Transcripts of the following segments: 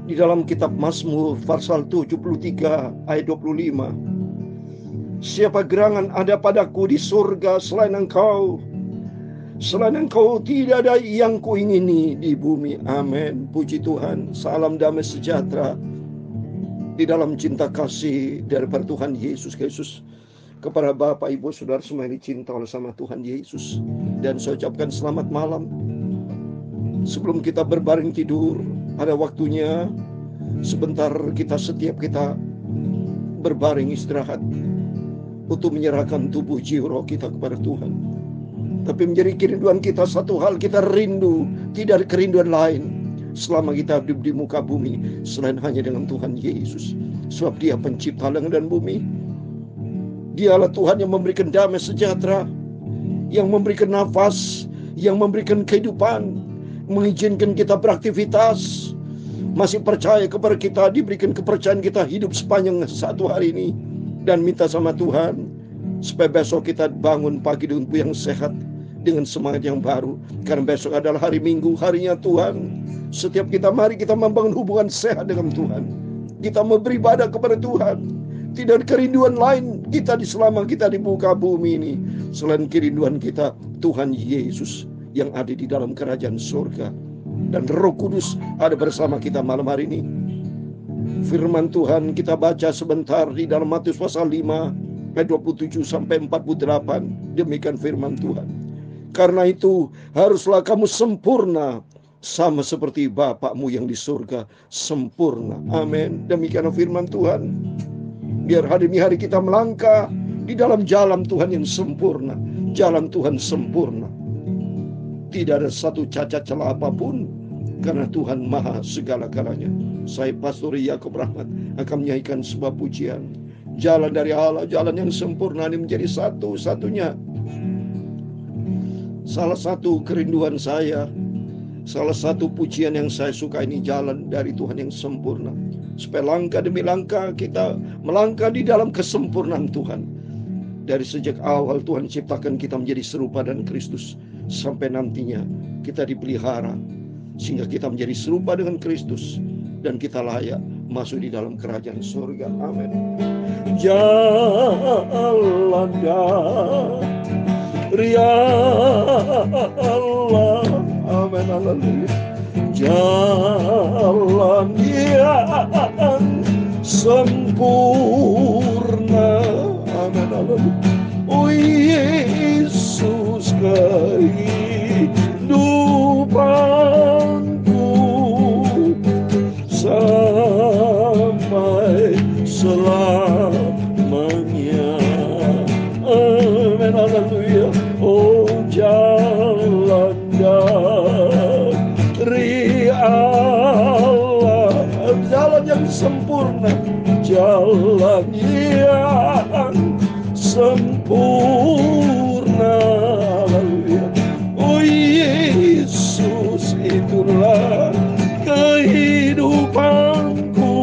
Di dalam kitab Mazmur pasal 73 ayat 25. Siapa gerangan ada padaku di surga selain Engkau? Selain Engkau tidak ada yang kuingini di bumi. Amin. Puji Tuhan. Salam damai sejahtera di dalam cinta kasih daripada Tuhan Yesus Kristus kepada Bapak, Ibu, Saudara semua yang dicinta oleh sama Tuhan Yesus. Dan saya ucapkan selamat malam. Sebelum kita berbaring tidur, ada waktunya sebentar setiap kita berbaring istirahat untuk menyerahkan tubuh jiwa roh kita kepada Tuhan. Tapi menjadi kerinduan kita satu hal, kita rindu, tidak ada kerinduan lain selama kita hidup di muka bumi selain hanya dengan Tuhan Yesus. Sebab Dia pencipta langit dan bumi. Dialah Tuhan yang memberikan damai sejahtera, yang memberikan nafas, yang memberikan kehidupan, mengizinkan kita beraktivitas, masih percaya kepada kita, diberikan kepercayaan kita hidup sepanjang satu hari ini. Dan minta sama Tuhan supaya besok kita bangun pagi dengan tubuh yang sehat, dengan semangat yang baru. Karena besok adalah hari Minggu, harinya Tuhan. Setiap kita, mari kita membangun hubungan sehat dengan Tuhan. Kita beribadah kepada Tuhan. Tidak kerinduan lain kita selama kita di muka bumi ini selain kerinduan kita Tuhan Yesus yang ada di dalam kerajaan surga. Dan Roh Kudus ada bersama kita malam hari ini. Firman Tuhan kita baca sebentar di dalam Matius pasal 5 ayat 27 sampai 48. Demikian firman Tuhan. Karena itu haruslah kamu sempurna sama seperti Bapakmu yang di surga sempurna. Amin. Demikian firman Tuhan. Biar hari ini hari kita melangkah di dalam jalan Tuhan yang sempurna. Jalan Tuhan sempurna. Tidak ada satu cacat celah apapun, karena Tuhan maha segala-galanya. Saya Pastor Yakub Rahmat akan menyanyikan sebuah pujian. Jalan dari Allah, jalan yang sempurna ini menjadi satu-satunya. Salah satu kerinduan saya, salah satu pujian yang saya suka ini jalan dari Tuhan yang sempurna. Supaya langkah demi langkah kita melangkah di dalam kesempurnaan Tuhan. Dari sejak awal Tuhan ciptakan kita menjadi serupa dengan Kristus. Sampai nantinya kita dipelihara sehingga kita menjadi serupa dengan Kristus. Dan kita layak masuk di dalam kerajaan surga. Amin. Jalan dari Allah. Amin. Haleluya. Jalan yang sempurna. Amin. Haleluya. Oh Yesus, kehidupanku sampai selamanya. Amin. Haleluya. Oh jalan dari Allah, jalan yang sempurna, jalan yang sempurna. Haleluya. Oh Yesus, itulah kehidupanku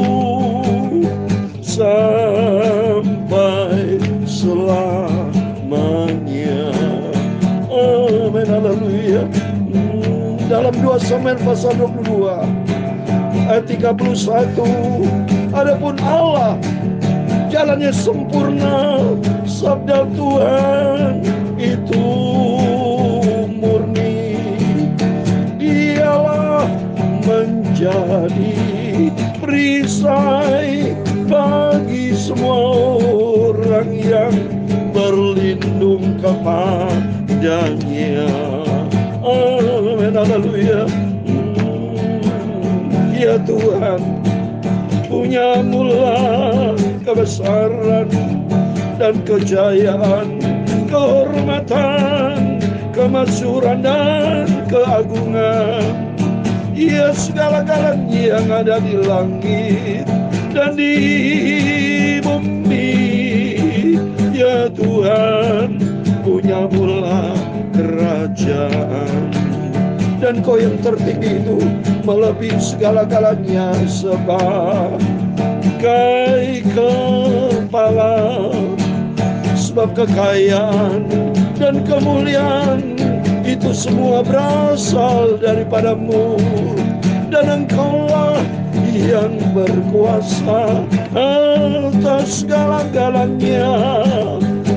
sampai selamanya. Amin. Haleluya. Dalam 2 Samuel pasal 22 ayat 31, adapun Allah jalannya sempurna, sabda Tuhan itu murni. Dialah menjadi perisai bagi semua orang yang berlindung kepadanya. Amin. Haleluya. Ya Tuhan, punya mula kebesaran dan kejayaan, kehormatan, kemasyhuran dan keagungan. Ya segala-galanya yang ada di langit dan di bumi. Ya Tuhan, punya mula kerajaan. Dan Kau yang tertinggi itu melebihi segala-galanya sebagai kepala. Sebab kekayaan dan kemuliaan itu semua berasal daripada-Mu. Dan Engkaulah yang berkuasa atas segala-galanya.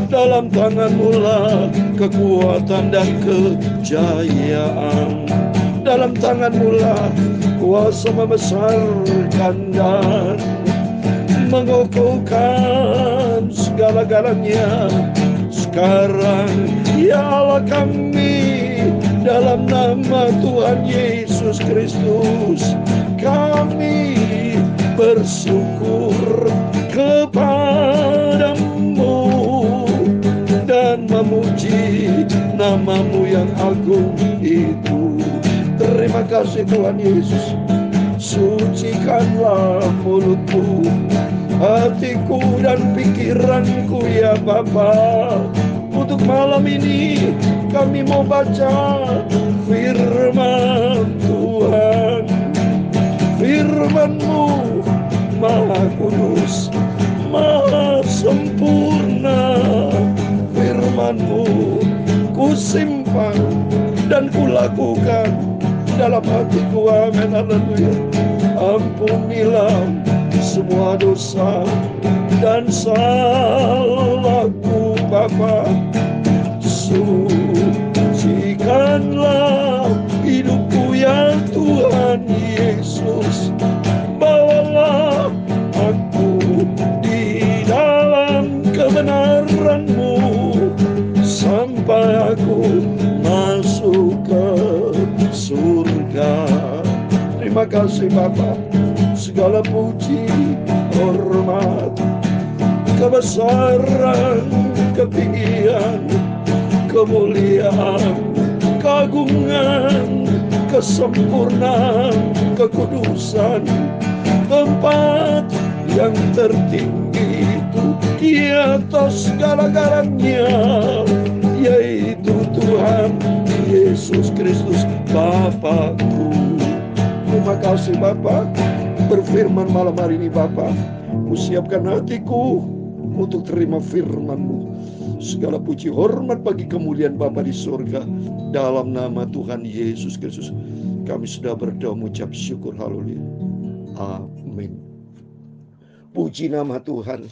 Dalam tangan-Mu lah kekuatan dan kejayaan. Dalam tangan-Mu lah kuasa membesarkan dan mengukuhkan segala-galanya. Sekarang ya Allah kami, dalam nama Tuhan Yesus Kristus, kami bersyukur kepadamu dan memuji nama-Mu yang agung itu. Terima kasih Tuhan Yesus. Sucikanlah mulutku, hatiku dan pikiranku ya Bapa. Untuk malam ini kami mau baca firman Tuhan. Firman-Mu Maha Kudus, Maha Sempurna. Firman-Mu kusimpan dan kulakukan dalam hatiku. Amin. Haleluya. Ampunilah semua dosa dan salahku Bapa. Sucikanlah hidupku ya Tuhan Yesus. Bawalah aku di dalam kebenaran-Mu sampai aku masuk ke surga. Terima kasih Bapa. Segala puji, hormat, kebesaran, ketinggian, kemuliaan, keagungan, kesempurnaan, kekudusan, tempat yang tertinggi itu di atas segala-galanya, yaitu Tuhan Yesus Kristus Bapakku. Terima kasih Bapa. Berfirman malam hari ini Bapa, Kusiapkan hatiku untuk terima firman-Mu. Segala puji hormat bagi kemuliaan Bapa di surga. Dalam nama Tuhan Yesus Kristus kami sudah berdoa mengucap syukur. Haleluya. Amin. Puji nama Tuhan.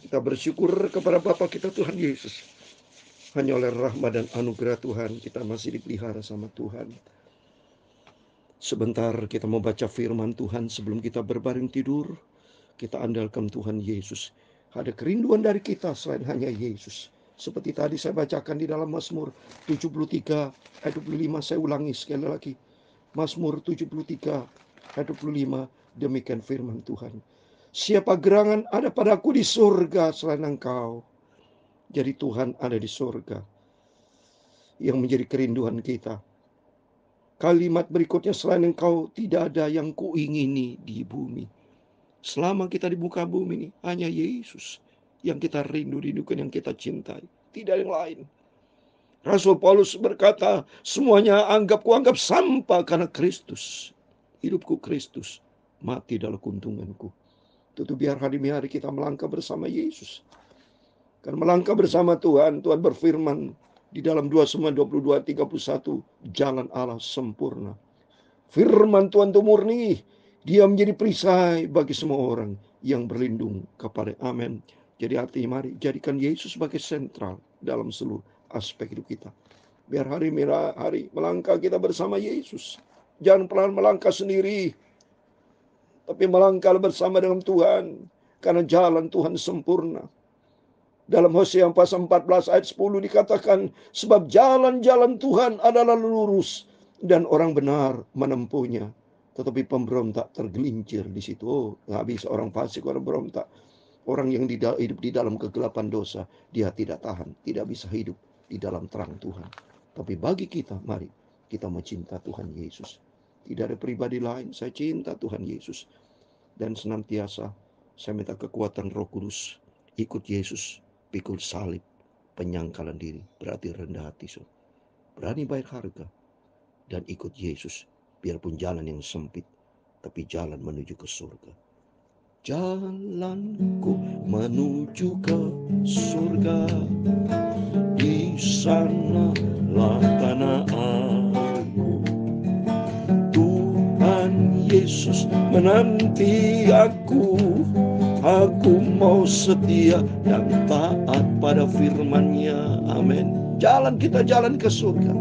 Kita bersyukur kepada Bapa kita Tuhan Yesus. Hanya oleh rahmat dan anugerah Tuhan kita masih dipelihara sama Tuhan. Sebentar kita mau baca firman Tuhan sebelum kita berbaring tidur. Kita andalkan Tuhan Yesus. Ada kerinduan dari kita selain hanya Yesus. Seperti tadi saya bacakan di dalam Mazmur 73 ayat 25. Saya ulangi sekali lagi. Mazmur 73 ayat 25. Demikian firman Tuhan. Siapa gerangan ada padaku di surga selain Engkau. Jadi Tuhan ada di surga. Yang menjadi kerinduan kita. Kalimat berikutnya, selain Engkau tidak ada yang kuingini di bumi. Selama kita di muka bumi ini, hanya Yesus yang kita rindukan, yang kita cintai. Tidak yang lain. Rasul Paulus berkata, semuanya kuanggap sampah karena Kristus. Hidupku Kristus, mati dalam keuntunganku. Tentu biar hari-hari kita melangkah bersama Yesus. Karena melangkah bersama Tuhan, Tuhan berfirman, di dalam 2 Samuel 22:31, jalan Allah sempurna. Firman Tuhan itu murni, dia menjadi perisai bagi semua orang yang berlindung kepada. Amin. Jadi artinya mari jadikan Yesus sebagai sentral dalam seluruh aspek hidup kita. Biar hari melangkah kita bersama Yesus. Jangan pernah melangkah sendiri, tapi melangkah bersama dengan Tuhan. Karena jalan Tuhan sempurna. Dalam Hosea pasal 14 ayat 10 dikatakan, sebab jalan-jalan Tuhan adalah lurus dan orang benar menempuhnya. Tetapi pemberontak tergelincir di situ. Oh, nggak bisa orang fasik, orang berontak. Orang yang hidup di dalam kegelapan dosa, dia tidak tahan, tidak bisa hidup di dalam terang Tuhan. Tapi bagi kita, mari kita mencinta Tuhan Yesus. Tidak ada pribadi lain, saya cinta Tuhan Yesus. Dan senantiasa saya minta kekuatan Roh Kudus, ikut Yesus. Pikul salib, penyangkalan diri, berarti rendah hati. Berani bayar harga, dan ikut Yesus. Biarpun jalan yang sempit, tapi jalan menuju ke surga. Jalanku menuju ke surga, di sanalah tanah aku. Tuhan Yesus menanti aku. Aku mau setia dan taat pada firman-Nya. Amin. Kita jalan ke surga.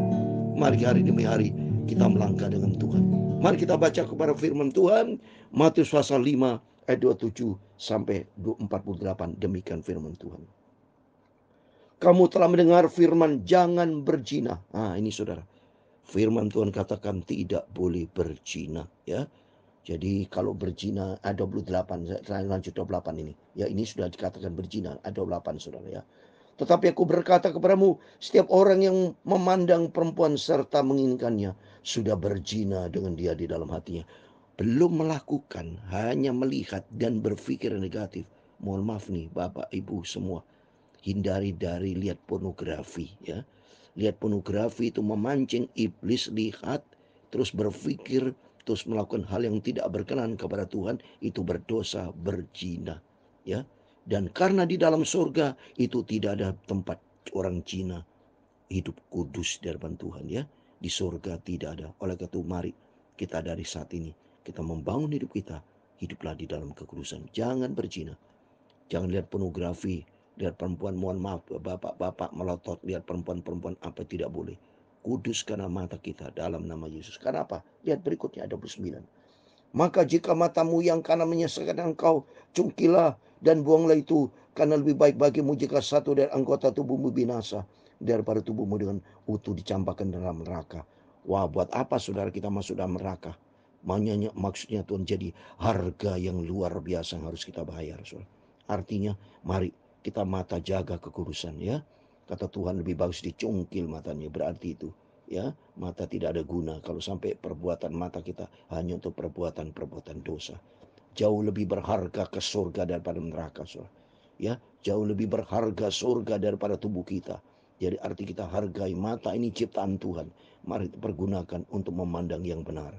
Mari hari demi hari kita melangkah dengan Tuhan. Mari kita baca kepada firman Tuhan. Matius pasal 5 ayat 27 sampai 48. Demikian firman Tuhan. Kamu telah mendengar firman jangan berzina. Ini saudara. Firman Tuhan katakan tidak boleh berzina, ya. Jadi kalau berzina ada 28, saya lanjut 28 ini. Ya, ini sudah dikatakan berzina, ada 28 saudara, ya. Tetapi aku berkata kepadamu, setiap orang yang memandang perempuan serta menginginkannya sudah berzina dengan dia di dalam hatinya. Belum melakukan, hanya melihat dan berpikir negatif. Mohon maaf nih Bapak Ibu semua, hindari dari lihat pornografi, ya. Lihat pornografi itu memancing iblis, lihat terus berpikir, terus melakukan hal yang tidak berkenan kepada Tuhan, itu berdosa, berzina, ya. Dan karena di dalam surga itu tidak ada tempat orang Cina hidup kudus di hadapan Tuhan, ya. Di surga tidak ada. Oleh karena itu mari kita dari saat ini kita membangun hidup kita, hiduplah di dalam kekudusan. Jangan berzina. Jangan lihat pornografi, lihat perempuan, mohon maaf bapak-bapak melotot, lihat perempuan-perempuan apa tidak boleh. Kuduskanlah mata kita dalam nama Yesus. Karena apa? Lihat berikutnya ada 29. Maka jika matamu yang kanan menyesatkan engkau, cungkilah dan buanglah itu, karena lebih baik bagimu jika satu dari anggota tubuhmu binasa daripada tubuhmu dengan utuh dicampakkan dalam neraka. Wah, buat apa saudara kita masuk dalam neraka? Maksudnya Tuhan, jadi harga yang luar biasa yang harus kita bayar, saudara. Artinya mari kita mata jaga kekudusan, ya. Kata Tuhan lebih bagus dicungkil matanya, berarti itu, ya, mata tidak ada guna kalau sampai perbuatan mata kita hanya untuk perbuatan-perbuatan dosa. Jauh lebih berharga ke surga daripada neraka, saudara. Ya, jauh lebih berharga surga daripada tubuh kita. Jadi arti kita hargai mata ini ciptaan Tuhan. Mari pergunakan untuk memandang yang benar.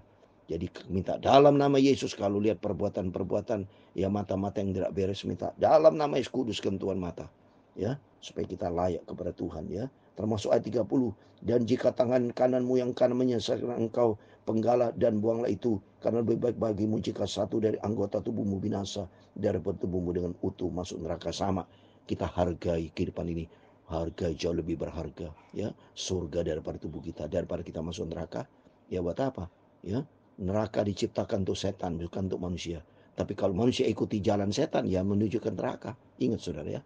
Jadi minta dalam nama Yesus, kalau lihat perbuatan-perbuatan ya mata-mata yang tidak beres, minta dalam nama Yesus kuduskan Tuhan mata, ya, supaya kita layak kepada Tuhan, ya. Termasuk ayat 30, dan jika tangan kananmu yang kanan menyesatkan engkau, penggalah dan buanglah itu, karena lebih baik bagimu jika satu dari anggota tubuhmu binasa daripada tubuhmu dengan utuh masuk neraka. Sama, kita hargai kehidupan ini, harga jauh lebih berharga, ya, surga daripada tubuh kita, daripada kita masuk neraka. Ya buat apa, ya. Neraka diciptakan untuk setan, bukan untuk manusia. Tapi kalau manusia ikuti jalan setan, ya menuju ke neraka. Ingat saudara, ya.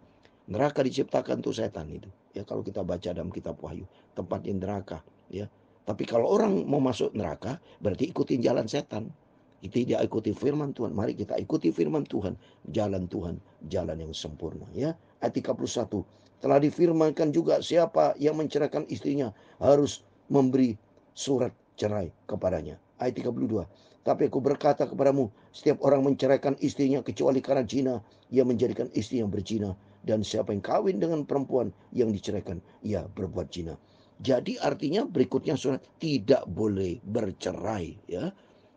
Neraka diciptakan untuk setan itu. Ya, kalau kita baca dalam kitab Wahyu, tempatnya neraka, ya. Tapi kalau orang mau masuk neraka, berarti ikutin jalan setan. Tidak ikuti firman Tuhan. Mari kita ikuti firman Tuhan, jalan Tuhan, jalan yang sempurna, ya. Ayat 31. Telah difirmankan juga, siapa yang menceraikan istrinya harus memberi surat cerai kepadanya. Ayat 32. Tapi aku berkata kepadamu, setiap orang menceraikan istrinya kecuali karena zina, ia menjadikan istri yang berzina. Dan siapa yang kawin dengan perempuan yang diceraikan, ia berbuat zina. Jadi artinya berikutnya saudara, tidak boleh bercerai, ya.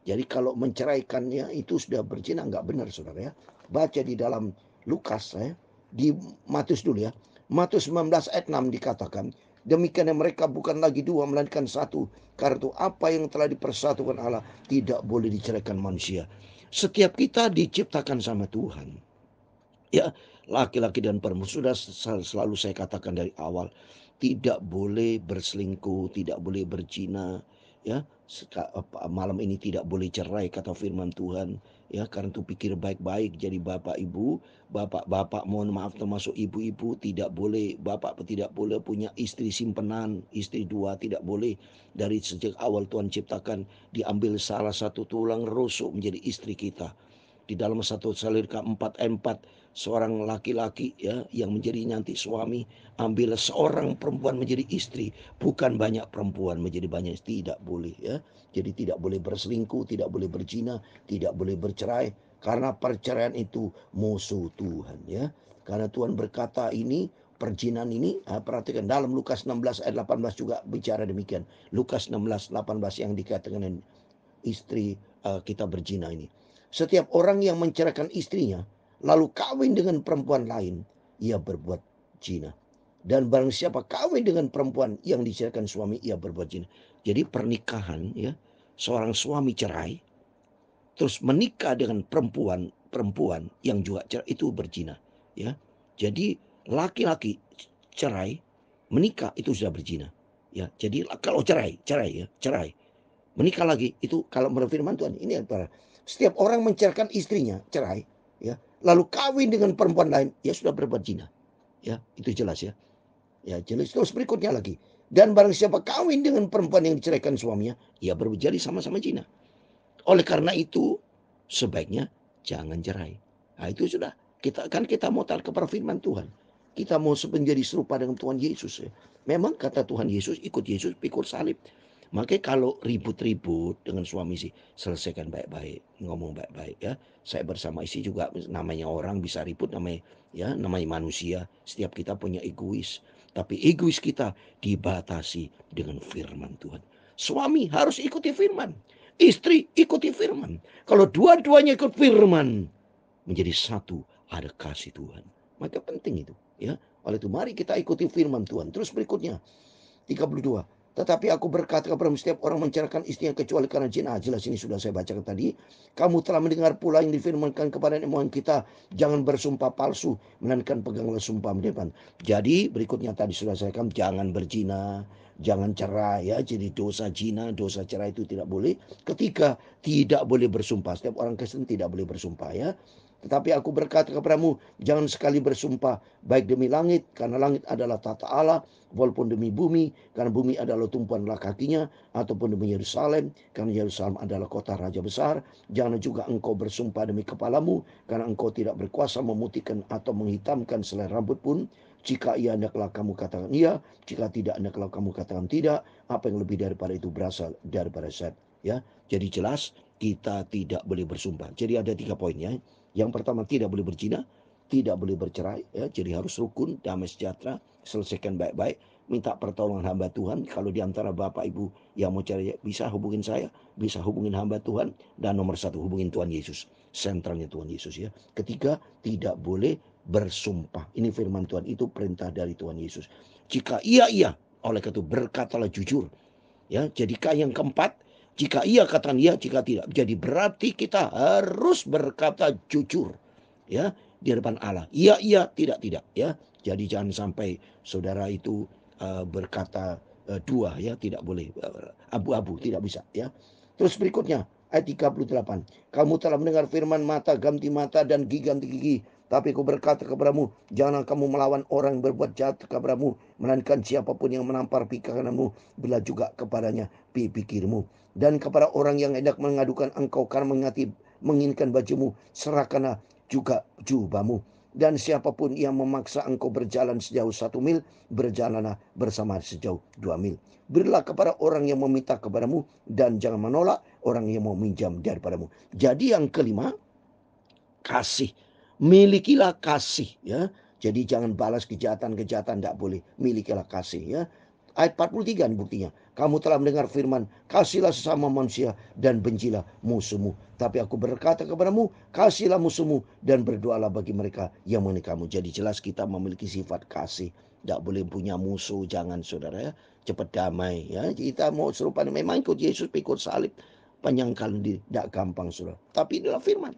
Jadi kalau menceraikannya itu sudah berzina, enggak benar saudara, ya. Baca di dalam Lukas, ya. Di Matius dulu, ya. Matius 19 ayat 6 dikatakan, demikian mereka bukan lagi dua melainkan satu. Karena itu apa yang telah dipersatukan Allah tidak boleh diceraikan manusia. Setiap kita diciptakan sama Tuhan, ya, laki-laki dan perempuan. Sudah selalu saya katakan dari awal, tidak boleh berselingkuh, tidak boleh berzina, ya. Malam ini tidak boleh cerai kata firman Tuhan, ya. Karena itu pikir baik-baik. Jadi bapak ibu, bapak mohon maaf termasuk ibu-ibu, tidak boleh, bapak tidak boleh punya istri simpenan, istri dua, tidak boleh. Dari sejak awal Tuhan ciptakan, diambil salah satu tulang rusuk menjadi istri kita. Di dalam 1 Tesalonika 4:4, seorang laki-laki, ya, yang menjadi nanti suami, ambil seorang perempuan menjadi istri, bukan banyak perempuan menjadi banyak. Tidak boleh, ya. Jadi tidak boleh berselingkuh, tidak boleh berzina, tidak boleh bercerai, karena perceraian itu musuh Tuhan, ya. Karena Tuhan berkata ini, perjinan ini, perhatikan dalam Lukas 16 ayat 18 juga bicara demikian. Lukas 16:18 yang dikatakan istri kita berzina ini. Setiap orang yang menceraikan istrinya lalu kawin dengan perempuan lain, ia berbuat zina. Dan barang siapa kawin dengan perempuan yang diceraikan suami, ia berbuat zina. Jadi pernikahan, ya, seorang suami cerai, terus menikah dengan perempuan yang juga cerai, itu berzina. Ya, jadi laki-laki cerai, menikah itu sudah berzina. Ya, jadi kalau cerai, menikah lagi itu kalau menurut firman Tuhan ini adalah setiap orang menceraikan istrinya, cerai, ya, lalu kawin dengan perempuan lain, ya sudah berbuat zina. Ya, itu jelas ya. Ya, jelas. Terus berikutnya lagi. Dan barang siapa kawin dengan perempuan yang diceraikan suaminya, ia jadi sama-sama zina. Oleh karena itu, sebaiknya jangan cerai. Nah, itu sudah. Kita mau taat kepada firman Tuhan. Kita mau menjadi serupa dengan Tuhan Yesus. Ya. Memang kata Tuhan Yesus, ikut Yesus, pikul salib. Makanya kalau ribut-ribut dengan suami sih, selesaikan baik-baik, ngomong baik-baik ya. Saya bersama istri juga, namanya orang bisa ribut, namanya manusia. Setiap kita punya egois, tapi egois kita dibatasi dengan firman Tuhan. Suami harus ikuti firman, istri ikuti firman. Kalau dua-duanya ikut firman, menjadi satu, ada kasih Tuhan. Maka penting itu ya. Oleh itu mari kita ikuti firman Tuhan. Terus berikutnya 32. Tetapi aku berkata kepada setiap orang menceraikan istrinya kecuali karena zina. Jelas ini sudah saya bacakan tadi. Kamu telah mendengar pula yang difirmankan kepada nenek moyang kita, jangan bersumpah palsu, melainkan peganglah sumpah mendepan. Jadi berikutnya tadi sudah saya katakan, jangan berzina, jangan cerai ya. Jadi dosa zina, dosa cerai itu tidak boleh. Ketiga, tidak boleh bersumpah. Setiap orang Kristen tidak boleh bersumpah ya. Tetapi aku berkata kepadamu, jangan sekali bersumpah, baik demi langit, karena langit adalah tata Allah, walaupun demi bumi, karena bumi adalah tumpuanlah kakinya, ataupun demi Yerusalem, karena Yerusalem adalah kota raja besar. Jangan juga engkau bersumpah demi kepalamu, karena engkau tidak berkuasa memutihkan atau menghitamkan selai rambut pun. Jika iya, hendaklah kamu katakan iya, jika tidak, hendaklah kamu katakan tidak. Apa yang lebih daripada itu berasal daripada saya. Ya, jadi jelas kita tidak boleh bersumpah. Jadi ada 3 poinnya. Yang pertama, tidak boleh berzina, tidak boleh bercerai, ya. Jadi harus rukun, damai sejahtera, selesaikan baik-baik, minta pertolongan hamba Tuhan. Kalau di antara Bapak Ibu yang mau cari, bisa hubungin saya, bisa hubungin hamba Tuhan, dan nomor 1 hubungin Tuhan Yesus, sentralnya Tuhan Yesus ya. Ketiga, tidak boleh bersumpah. Ini firman Tuhan, itu perintah dari Tuhan Yesus. Jika iya, oleh karena itu berkatalah jujur. Ya, jadikan yang keempat, jika iya katakan iya, jika tidak. Jadi berarti kita harus berkata jujur ya di depan Allah. Iya, tidak ya. Jadi jangan sampai saudara itu berkata dua ya, tidak boleh abu-abu, tidak bisa ya. Terus berikutnya ayat 38. Kamu telah mendengar firman mata ganti mata dan gigi ganti gigi. Tapi aku berkata kepadamu, janganlah kamu melawan orang yang berbuat jahat kepadamu, melainkan siapapun yang menampar pikiranmu, bila juga kepadanya pikirmu. Dan kepada orang yang hendak mengadukan engkau karena menginginkan bajumu, serahkanlah juga jubahmu. Dan siapapun yang memaksa engkau berjalan sejauh 1 mil, berjalanlah bersama sejauh 2 mil. Berilah kepada orang yang meminta kepadamu, dan jangan menolak orang yang mau minjam daripadamu. Jadi yang kelima, kasih. Milikilah kasih ya. Jadi jangan balas kejahatan-kejahatan, tidak boleh. Milikilah kasih ya. Ayat 43 ini buktinya. Kamu telah mendengar firman, kasihlah sesama manusia dan bencilah musuhmu. Tapi aku berkata kepadamu, kasihlah musuhmu dan berdoalah bagi mereka yang menikamu. Jadi jelas kita memiliki sifat kasih. Tidak boleh punya musuh, jangan saudara ya. Cepat damai ya. Kita mau serupa, memang ikut Yesus, ikut salib. Penyangkalan diri, tidak gampang saudara. Tapi inilah firman.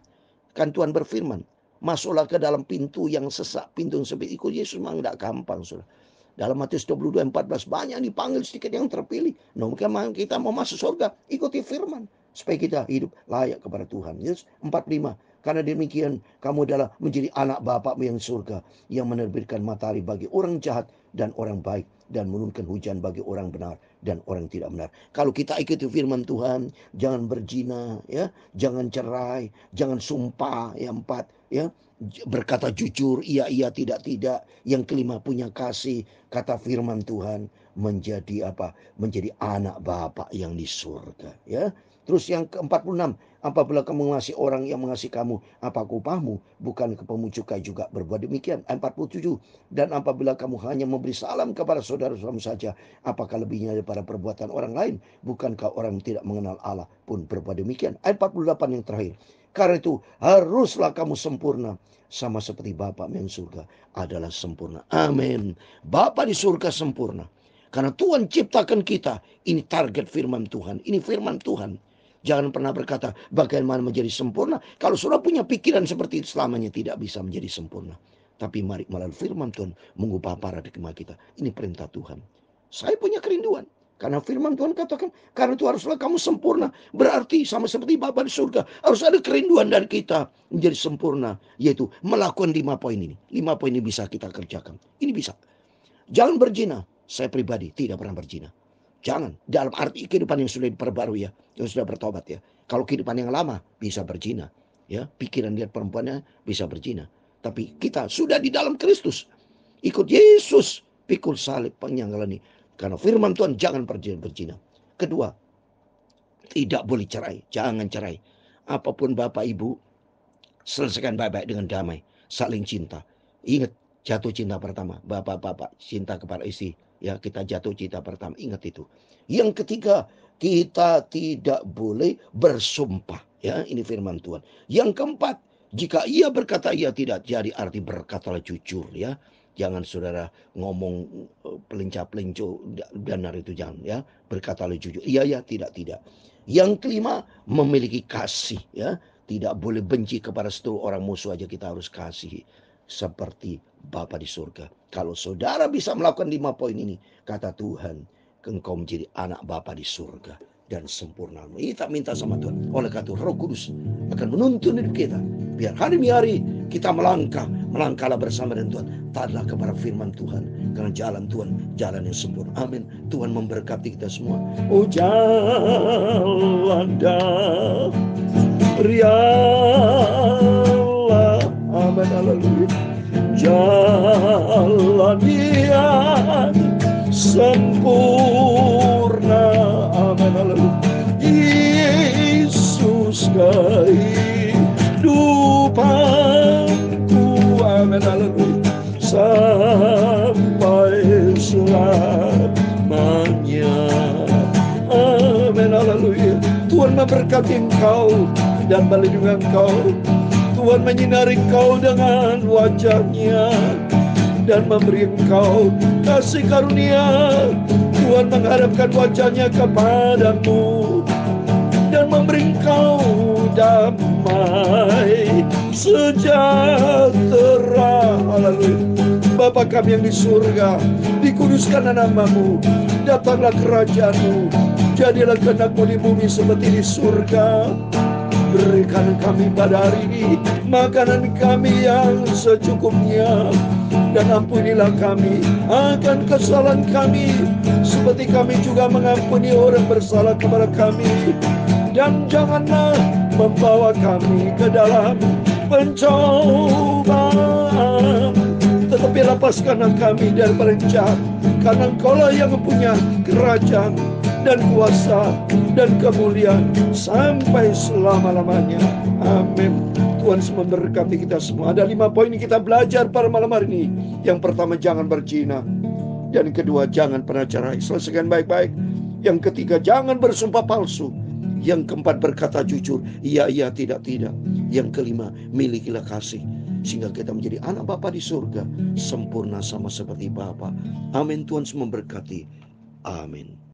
Kan Tuhan berfirman, masuklah ke dalam pintu yang sesak, pintu yang sempit. Ikut Yesus memang tidak gampang saudara. Dalam Matius 22:14 banyak yang dipanggil, sedikit yang terpilih. Nah, mungkin kita mau masuk surga, ikuti firman supaya kita hidup layak kepada Tuhan. Yesus 45. Karena demikian kamu adalah menjadi anak Bapakmu yang surga, yang menerbitkan matahari bagi orang jahat dan orang baik, dan menurunkan hujan bagi orang benar dan orang tidak benar. Kalau kita ikuti firman Tuhan, jangan berzina ya, jangan cerai, jangan sumpah, yang 4 ya, berkata jujur, iya, tidak. Yang kelima, punya kasih. Kata firman Tuhan, menjadi apa? Menjadi anak Bapa yang di surga ya. Terus yang ke-46, apabila kamu mengasihi orang yang mengasihi kamu, apa upahmu? Bukan kepamu cukai juga berbuat demikian. 47, dan apabila kamu hanya memberi salam kepada saudara-saudaramu saja, apakah lebihnya daripada perbuatan orang lain? Bukankah orang tidak mengenal Allah pun berbuat demikian? Ayat 48 yang terakhir. Karena itu haruslah kamu sempurna, sama seperti Bapa yang surga adalah sempurna. Amin. Bapa di surga sempurna. Karena Tuhan ciptakan kita. Ini target firman Tuhan. Ini firman Tuhan. Jangan pernah berkata bagaimana menjadi sempurna. Kalau sudah punya pikiran seperti itu, selamanya tidak bisa menjadi sempurna. Tapi mari melalui firman Tuhan mengubah paradigma kita. Ini perintah Tuhan. Saya punya kerinduan. Karena firman Tuhan katakan, karena itu haruslah kamu sempurna. Berarti sama seperti Bapa di surga. Harus ada kerinduan dari kita menjadi sempurna. Yaitu melakukan 5 poin ini. 5 poin ini bisa kita kerjakan. Ini bisa. Jangan berzina. Saya pribadi tidak pernah berzina. Jangan. Dalam arti kehidupan yang sudah diperbarui ya. Yang sudah bertobat ya. Kalau kehidupan yang lama bisa berzina. Ya, pikiran lihat perempuannya bisa berzina. Tapi kita sudah di dalam Kristus. Ikut Yesus. Pikul salib penanggalan ini. Karena firman Tuhan jangan berzina. Kedua, tidak boleh cerai. Jangan cerai. Apapun Bapak Ibu, selesaikan baik-baik dengan damai. Saling cinta. Ingat jatuh cinta pertama. Bapak-bapak cinta kepada istri. Ya, kita jatuh cinta pertama. Ingat itu. Yang ketiga, kita tidak boleh bersumpah. Ya, ini firman Tuhan. Yang keempat, jika ia berkata ia tidak, jadi arti berkatalah jujur ya. Jangan saudara ngomong pelincah-pelincu benar itu jangan ya. Berkatalah jujur. Iya ya, tidak. Yang kelima, memiliki kasih ya. Tidak boleh benci kepada seluruh orang musuh aja, kita harus kasih seperti Bapa di surga. Kalau saudara bisa melakukan 5 poin ini, kata Tuhan, engkau menjadi anak Bapa di surga dan sempurna. Kita minta sama Tuhan. Oleh karena itu Roh Kudus akan menuntun hidup kita. Biar hari demi hari kita melangkahlah bersama dengan Tuhan. Taatlah kepada firman Tuhan. Karena jalan Tuhan, jalan yang sempurna. Amin. Tuhan memberkati kita semua. Oh jalan darilah. Amin. Haleluya. Jalan yang sempurna. Amin. Haleluya. Yesus kehidupanku. Amin. Haleluya. Sampai selamanya. Amin. Haleluya. Tuhan memberkati engkau dan melindungi engkau. Tuhan menyinari engkau dengan wajah-Nya dan memberi engkau kasih karunia. Tuhan menghadapkan wajah-Nya kepadamu dan memberi engkau damai sejahtera. Haleluya. Bapa kami yang di surga, dikuduskanlah nama-Mu, datanglah kerajaan-Mu, jadilah kehendak-Mu di bumi seperti di surga. Berikan kami pada hari ini makanan kami yang secukupnya, dan ampunilah kami akan kesalahan kami seperti kami juga mengampuni orang bersalah kepada kami. Dan janganlah membawa kami ke dalam pencobaan, tetapi lepaskanlah kami daripada yang jahat, karena Engkaulah yang mempunyai kerajaan dan kuasa dan kemuliaan sampai selama-lamanya. Amin. Tuhan memberkati kita semua. Ada 5 poin yang kita belajar pada malam hari ini. Yang pertama, jangan berzina. Dan kedua, jangan pernah cerai. Selesaikan baik-baik. Yang ketiga, jangan bersumpah palsu. Yang keempat, berkata jujur. Iya, tidak. Yang kelima, milikilah kasih, sehingga kita menjadi anak Bapa di surga, sempurna sama seperti Bapa. Amin. Tuhan memberkati. Amin.